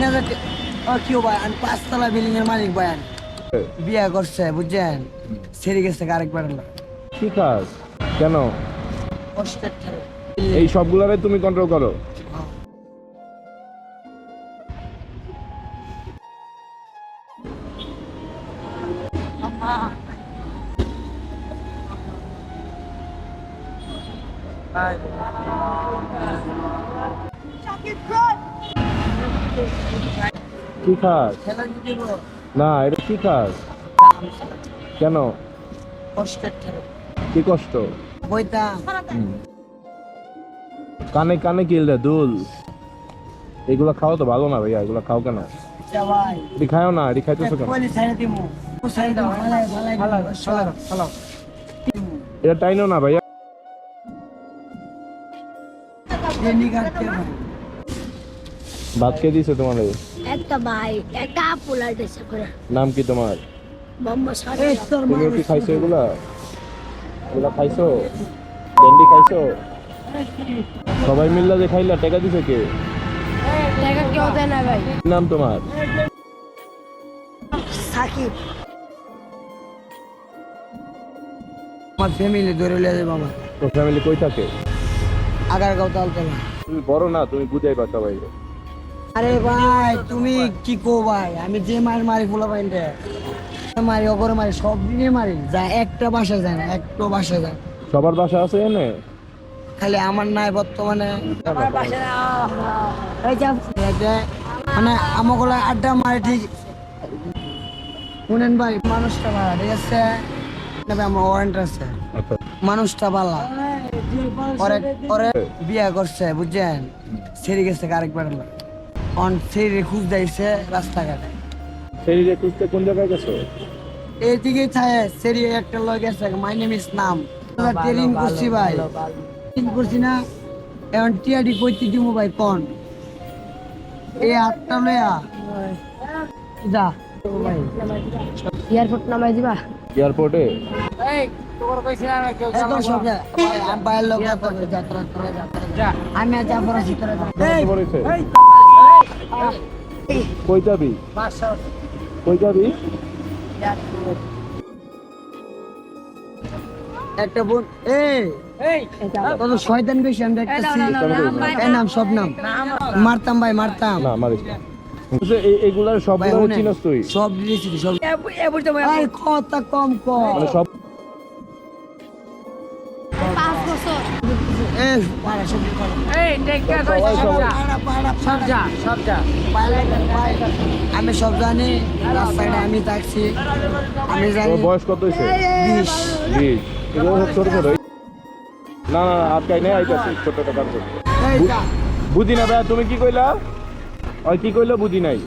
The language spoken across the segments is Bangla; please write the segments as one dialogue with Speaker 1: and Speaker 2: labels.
Speaker 1: 3000 কি ভাই আমি 5 তলা বিল্ডিং এর মালিক ভাই বিয়ে করছে বুঝছেন ছেড়ে গেছে আরেকবার
Speaker 2: কি কাজ কেন
Speaker 1: কষ্টের ঠেলে।
Speaker 2: এই সবগুলারে তুমি কন্ট্রোল করো? কি কাজ
Speaker 1: খেলা দিব
Speaker 2: না এটা কি কাজ কেন
Speaker 1: কষ্টের ঠেলে।
Speaker 2: কি কষ্ট
Speaker 1: বইতাম
Speaker 2: কানে কানে কিলটা দুল এগুলা খাও তো ভালো না ভাইয়া এগুলা খাও কেন
Speaker 1: ভাই
Speaker 2: এটি খাও না এটি খাইতেছো কেন
Speaker 1: কোলি ছাইড়া দিমু ছাইড়া দিমু ভালো
Speaker 2: এটা টাইনো না ভাইয়া
Speaker 1: এনি কাটতে ভাই
Speaker 2: ভাত কে দিছে তোমাদের
Speaker 3: একটা ভাই একটা পোলার দেশে করে
Speaker 2: নাম কি তোমার
Speaker 3: মোহাম্মদ সাহেব
Speaker 1: এই তোর
Speaker 2: তুমি
Speaker 1: মানুষ
Speaker 2: কি খাইছো এগুলা এগুলা খাইছো ক্যান্ডি খাইছো সবাই মিল্লা যে খাইলা টাকা দিছে কে
Speaker 3: টাকা কেউ দেয় না ভাই
Speaker 2: কি নাম তোমার
Speaker 1: সাকিব আমার ফ্যামিলি ধরে লিয়ে যাবে আমার
Speaker 2: তোর ফ্যামিলি কই থাকে
Speaker 1: আগারগাঁও তালতলা।
Speaker 2: তুমি বড় না তুমি বুঝাইবা সবাই
Speaker 1: আরে ভাই তুমি কি কো ভাই আমি যে মারি ফুলা পাইন্ডে মারি অগরে মারি সব দিনে মারি যা একটা বাসা যায় না একটা বাসা যায়
Speaker 2: সবার বাসা আছে এনে
Speaker 1: খালি আমার নাই বর্তমানে এই যে মানে আমাগুলো আড্ডা মারে ঠিক শুনেন ভাই মানুষটা ভালো ঠিক আছে তবে আমার ওয়ারেন্ট আছে
Speaker 2: আচ্ছা
Speaker 1: মানুষটা ভালো ওরে ওরে বিয়ে করছে বুঝছেন ছেড়ে গেছে আরেকবার অন ছেড়ে খুঁজ দিয়েছে রাস্তাঘাটে
Speaker 2: শরীরে খুঁজতে কোন জায়গায় গেছো
Speaker 1: এইদিকে থাকে ছেড়ে একটা লোক গেছে মাই নেম ইজ নাম ট্রেনিং করছি ভাই ট্রেনিং করছি না এখন টিয়াডি কইতে দিব ভাই কোন এই আটটা লয়া যা ভাই
Speaker 3: এয়ারপোর্ট নামাই দিবা
Speaker 2: এয়ারপোর্টে
Speaker 1: এখন সব জায়গায় ভাই, আমি বাইরের লোক যাত্রা করে যাত্রা আমি আর যাবো না ভিতরে
Speaker 2: বলেছে কই যাবি কই যাবি
Speaker 1: একটা বোন কত শয়তান বেশি আমি দেখতেছি এই নাম সব নাম মারতাম ভাই মারতাম
Speaker 2: না মারিস না এইগুলার সব
Speaker 1: ভাই শুনেন,
Speaker 2: চিনস তুই
Speaker 1: সব দিয়েছি সব এই কথা কম কম
Speaker 2: মানে সব
Speaker 3: 5 বছর
Speaker 1: এই পাড়া সব পাড়া আমি সব জানি রাস্তায় আমি থাকছি আমি জানি
Speaker 2: তোর বয়স কত হয়েছে
Speaker 1: 20
Speaker 2: 20 এগুলো সব ছোট ছোট না না আটকাই নেই আইতাছি ছোট ছোট কাজ করতে
Speaker 1: এই যা
Speaker 2: বুঝি না ভাই তুমি কি কইলা ওই কি কইলো বুঝি নাই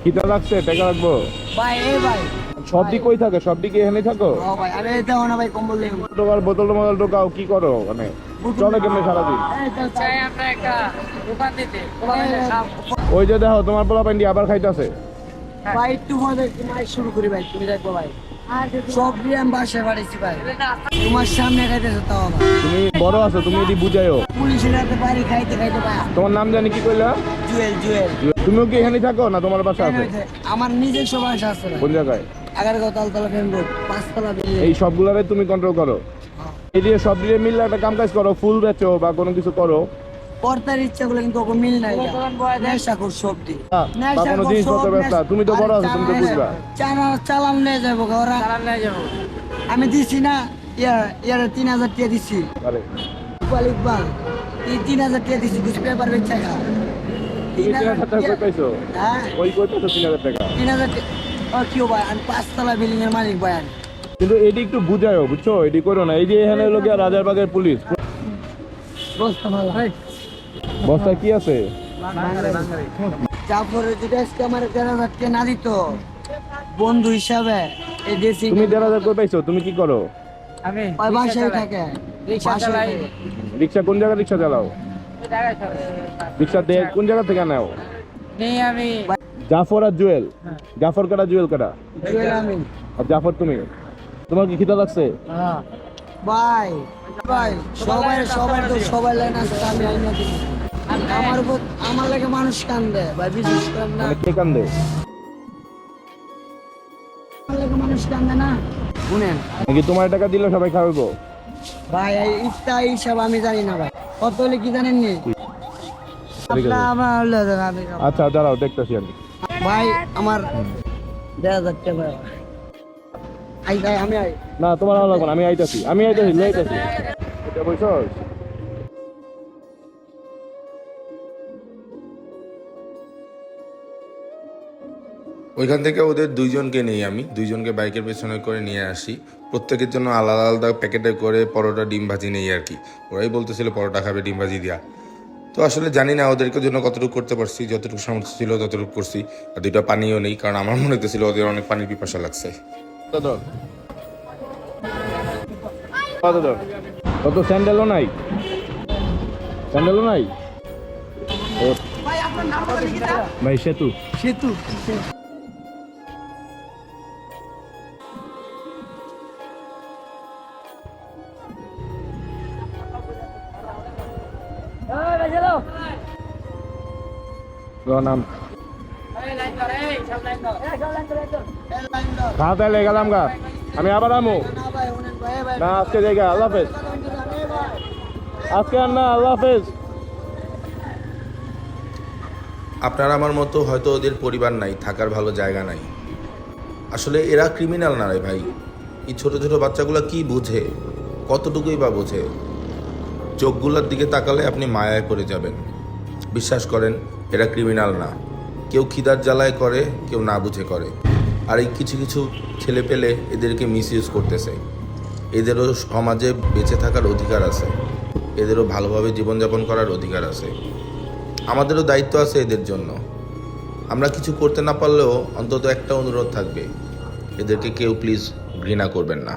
Speaker 2: কিতা লাগছে টাকা রাখবো
Speaker 1: ভাই এই ভাই
Speaker 2: সব দিক কই থাকে সব দিকে এখানে থাকো
Speaker 1: ও ভাই আরে দেখো না ভাই কম্বল নেই
Speaker 2: টোকার বোতল মোবাইল ঢোকাও কি করো মানে চলে কেমনে সারাদিন ওই যে দেখো তোমার পোলা পান্ডি আবার খাইতেছে
Speaker 1: ভাই একটু মজা মাই শুরু করি ভাই তুমি দেখো ভাই সব দিয়ে আমি বাসায় বাড়িছি ভাই তোমার সামনে খাইতেছো তাও ভাই
Speaker 2: তুমি বড় আছো তুমি এটি বুঝাইও
Speaker 1: পুলিশের হাতে বাড়ি খাইতে খাইতে ভাই
Speaker 2: তোমার নাম জানি কি কইলা
Speaker 1: জুয়েল জুয়েল
Speaker 2: তুমিও কি এখানে থাকো না তোমার বাসা আছে
Speaker 1: আমার নিজস্ব বাসা আছে ভাই
Speaker 2: কোন জায়গায়
Speaker 1: আগারগাঁও তালতলা ফ্যান রোড 5 তলা বিল্ডিং
Speaker 2: এই সবগুলারে তুমি কন্ট্রোল করো এই দিয়ে সব দিয়ে মিললে একটা কাম কাজ করো ফুল বেচো বা কোনো কিছু করো
Speaker 1: পর্দার ইচ্ছা গুলো কিন্তু ওকে মিল নাই নেশা কর সব দি
Speaker 2: বা কোনো জিনিসপত্র ব্যবসা তুমি তো বড় আছো তুমি তো বুঝবা
Speaker 1: চালান নিয়ে যাবো গো ওরা আমি দিছি না ইয়ার 3000 টাকা দিছি
Speaker 2: আরে
Speaker 1: ইকবাল ইকবাল এই 3000 টাকা দিছি কিছু পেপার বেচা খা
Speaker 2: তুমি 3000 টাকা কই পাইছো
Speaker 1: হ্যাঁ
Speaker 2: ওই কইতেছো 3000 টাকা
Speaker 1: 3000 কি ভাই আমি 5 তলা বিল্ডিং এর মালিক ভাই আমি
Speaker 2: কিন্তু এটি একটু বুঝায়ও বুঝছো এটি করো না এই যে এখানে হলো গিয়া রাজারবাগের পুলিশ
Speaker 1: বস্তা ভালো
Speaker 2: বস্তায় কি আছে
Speaker 1: জাফর যদি আজকে আমার 1,000 টাকা না দিত বন্ধু হিসাবে এই দেশি
Speaker 2: তুমি 1,500 কই পাইছো তুমি কি করো
Speaker 1: আমি ওই বাসায় থাকে রিকশা চালাই
Speaker 2: রিকশা কোন জায়গা রিকশা চালাও রিকশা দে কোন জায়গা থেকে নাও
Speaker 1: নেই আমি
Speaker 2: জাফর আর জুয়েল জাফর কাটা জুয়েল কাটা
Speaker 1: জুয়েল আমি
Speaker 2: আর জাফর তুমি তোমার কি খিদা লাগছে
Speaker 1: ভাই ভাই সবাই তো সবাই লাইন আছে আমি আইনা দিই আমার উপর আমার লাগে মানুষ কান্দে ভাই, বিশেষ করেন না।
Speaker 2: মানে কে কান্দে?
Speaker 1: আমার লাগে মানুষ কান্দে না, শুনেন
Speaker 2: নাকি তোমার টাকা দিলে সবাই খাওয়াবো?
Speaker 1: ভাই এই ইফতা হিসাব আমি জানি না ভাই, কত হলে কি জানেন নি? আপনার আমার হলে আমি
Speaker 2: আচ্ছা দাঁড়াও দেখতেছি আমি।
Speaker 1: ভাই আমার 1000 টাকা ভাই। আমি আই
Speaker 2: না তোমার আলো লাগবে না, আমি আইতাছি লই আইতাছি। এটা বলছস?
Speaker 4: ওইখান থেকে ওদের দুইজনকে নিই, আমি দুইজনকে বাইকের পেছনে করে নিয়ে আসি। প্রত্যেকের জন্য আলাদা আলাদা প্যাকেটে করে পরোটা ডিম ভাজি নেই আর কি। ওরাই বলতেছিল পরোটা খাবে ডিম ভাজি দিয়া। তো আসলে জানি না ওদেরকে জন্য কতটুকু করতে পারছি, যতটুকু সামর্থ্য ছিল ততটুকু করছি। আর দুইটা পানিও নেই, কারণ আমার মনে হতেছিল ওদের অনেক পানির পিপাসা লাগছে।
Speaker 2: কত স্যান্ডেলও নাই, ও
Speaker 1: ভাই আপনার নাম বলেন কি তা?
Speaker 2: ভাই সেতু।
Speaker 1: সেতু।
Speaker 2: নাম খা তাহলে গেলাম গা, আমি আবার আমো
Speaker 1: না ভাই উনেন ভাই ভাই
Speaker 2: না আজকে জায়গা। আল্লাহ হাফেজ। আজকে আর না, আল্লাহ হাফেজ।
Speaker 4: আপনার আমার মতো হয়তো ওদের পরিবার নাই, থাকার ভালো জায়গা নাই। আসলে এরা ক্রিমিনাল না রে ভাই। এই ছোট ছোট বাচ্চাগুলো কি বোঝে, কতটুকুই বা বোঝে? চোখগুলোর দিকে তাকালে আপনি মায়ায় পড়ে যাবেন। বিশ্বাস করেন, এরা ক্রিমিনাল না। কেউ খিদার জ্বালায় করে, কেউ না বুঝে করে। আর এই কিছু কিছু ছেলে পেলে এদেরকে মিসইউজ করতেছে। এদেরও সমাজে বেঁচে থাকার অধিকার আছে, এদেরও ভালোভাবে জীবনযাপন করার অধিকার আছে। আমাদেরও দায়িত্ব আছে এদের জন্য। আমরা কিছু করতে না পারলেও অন্তত একটা অনুরোধ থাকবে, এদেরকে কেউ প্লিজ ঘৃণা করবেন না।